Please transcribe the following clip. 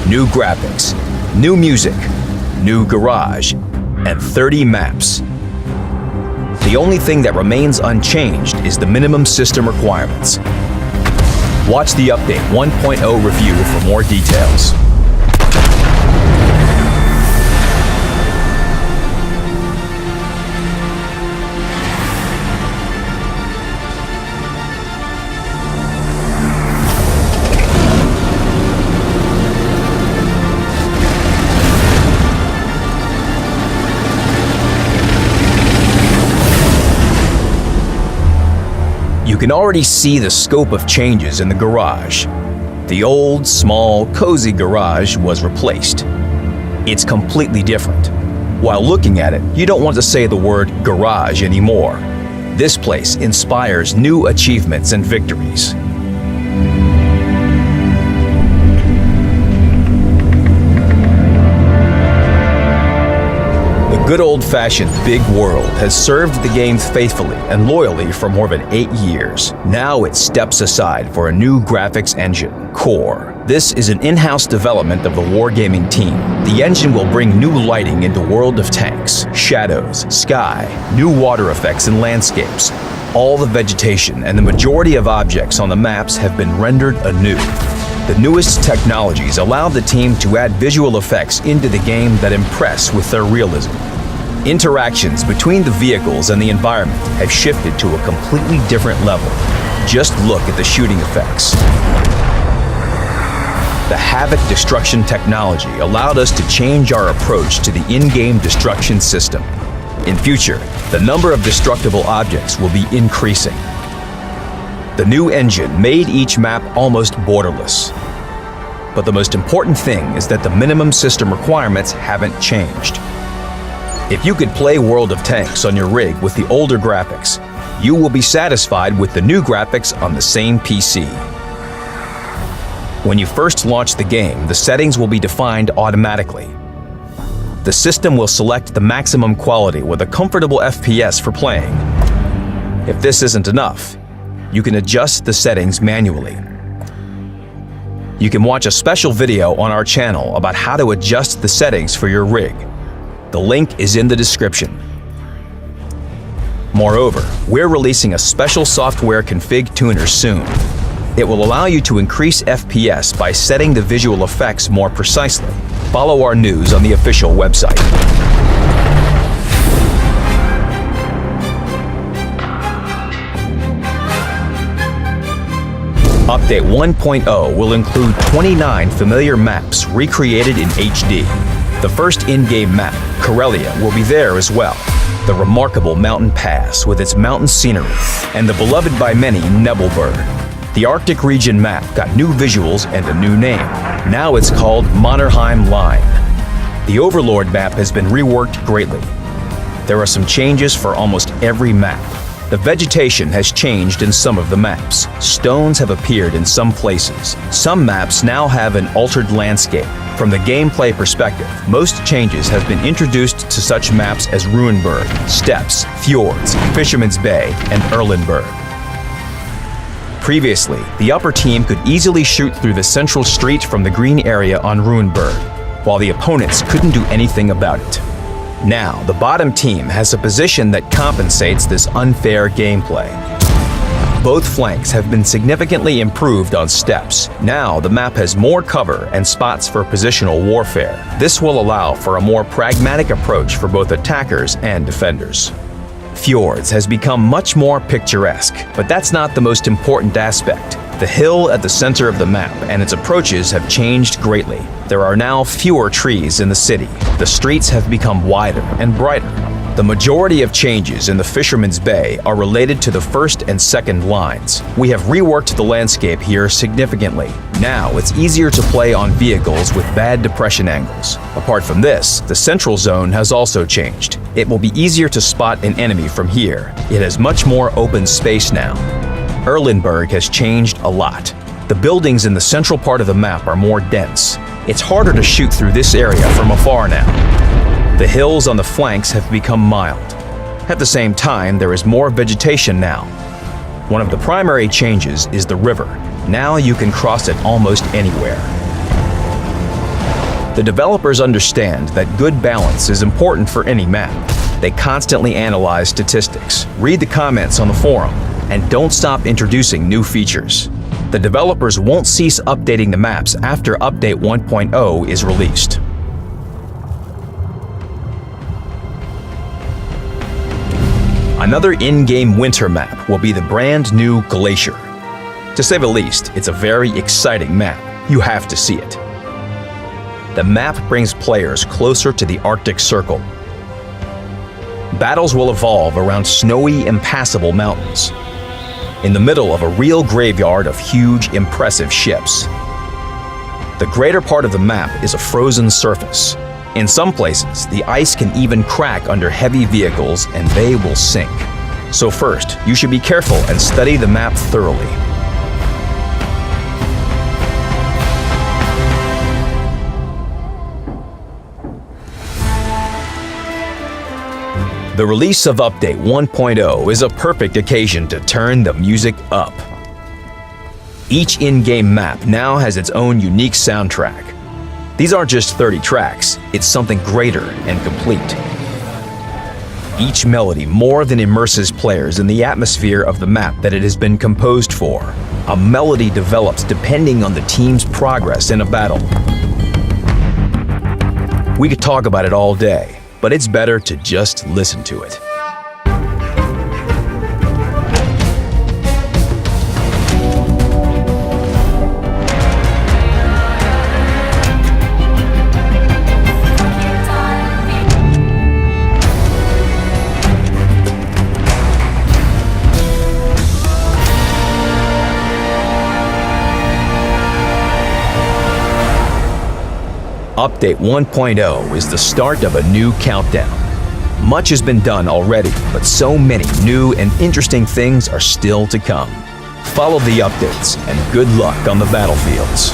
new graphics, new music, new garage, and 30 maps. The only thing that remains unchanged is the minimum system requirements. Watch the Update 1.0 review for more details. You can already see the scope of changes in the garage. The old, small, cozy garage was replaced. It's completely different. While looking at it, you don't want to say the word garage anymore. This place inspires new achievements and victories. The good old-fashioned big world has served the game faithfully and loyally for more than 8 years. Now it steps aside for a new graphics engine, Core. This is an in-house development of the wargaming team. The engine will bring new lighting into World of Tanks, shadows, sky, new water effects and landscapes. All the vegetation and the majority of objects on the maps have been rendered anew. The newest technologies allow the team to add visual effects into the game that impress with their realism. Interactions between the vehicles and the environment have shifted to a completely different level. Just look at the shooting effects. The Havoc destruction technology allowed us to change our approach to the in-game destruction system. In future, the number of destructible objects will be increasing. The new engine made each map almost borderless. But the most important thing is that the minimum system requirements haven't changed. If you could play World of Tanks on your rig with the older graphics, you will be satisfied with the new graphics on the same PC. When you first launch the game, the settings will be defined automatically. The system will select the maximum quality with a comfortable FPS for playing. If this isn't enough, you can adjust the settings manually. You can watch a special video on our channel about how to adjust the settings for your rig. The link is in the description. Moreover, we're releasing a special software config tuner soon. It will allow you to increase FPS by setting the visual effects more precisely. Follow our news on the official website. Update 1.0 will include 29 familiar maps recreated in HD. The first in-game map, Corellia, will be there as well. The remarkable mountain pass with its mountain scenery, and the beloved by many Nebelberg. The Arctic region map got new visuals and a new name. Now it's called Mannerheim Line. The Overlord map has been reworked greatly. There are some changes for almost every map. The vegetation has changed in some of the maps. Stones have appeared in some places. Some maps now have an altered landscape. From the gameplay perspective, most changes have been introduced to such maps as Ruinberg, Steppes, Fjords, Fisherman's Bay, and Erlenberg. Previously, the upper team could easily shoot through the central street from the green area on Ruinberg, while the opponents couldn't do anything about it. Now, the bottom team has a position that compensates this unfair gameplay. Both flanks have been significantly improved on Steppes. Now, the map has more cover and spots for positional warfare. This will allow for a more pragmatic approach for both attackers and defenders. Fjords has become much more picturesque, but that's not the most important aspect. The hill at the center of the map and its approaches have changed greatly. There are now fewer trees in the city. The streets have become wider and brighter. The majority of changes in the Fisherman's Bay are related to the first and second lines. We have reworked the landscape here significantly. Now it's easier to play on vehicles with bad depression angles. Apart from this, the central zone has also changed. It will be easier to spot an enemy from here. It has much more open space now. Erlenberg has changed a lot. The buildings in the central part of the map are more dense. It's harder to shoot through this area from afar now. The hills on the flanks have become mild. At the same time, there is more vegetation now. One of the primary changes is the river. Now you can cross it almost anywhere. The developers understand that good balance is important for any map. They constantly analyze statistics, read the comments on the forum, and don't stop introducing new features. The developers won't cease updating the maps after Update 1.0 is released. Another in-game winter map will be the brand new Glacier. To say the least, it's a very exciting map. You have to see it. The map brings players closer to the Arctic Circle. Battles will evolve around snowy, impassable mountains, in the middle of a real graveyard of huge, impressive ships. The greater part of the map is a frozen surface. In some places, the ice can even crack under heavy vehicles and they will sink. So first, you should be careful and study the map thoroughly. The release of Update 1.0 is a perfect occasion to turn the music up. Each in-game map now has its own unique soundtrack. These aren't just 30 tracks, it's something greater and complete. Each melody more than immerses players in the atmosphere of the map that it has been composed for. A melody develops depending on the team's progress in a battle. We could talk about it all day, but it's better to just listen to it. Update 1.0 is the start of a new countdown. Much has been done already, but so many new and interesting things are still to come. Follow the updates and good luck on the battlefields.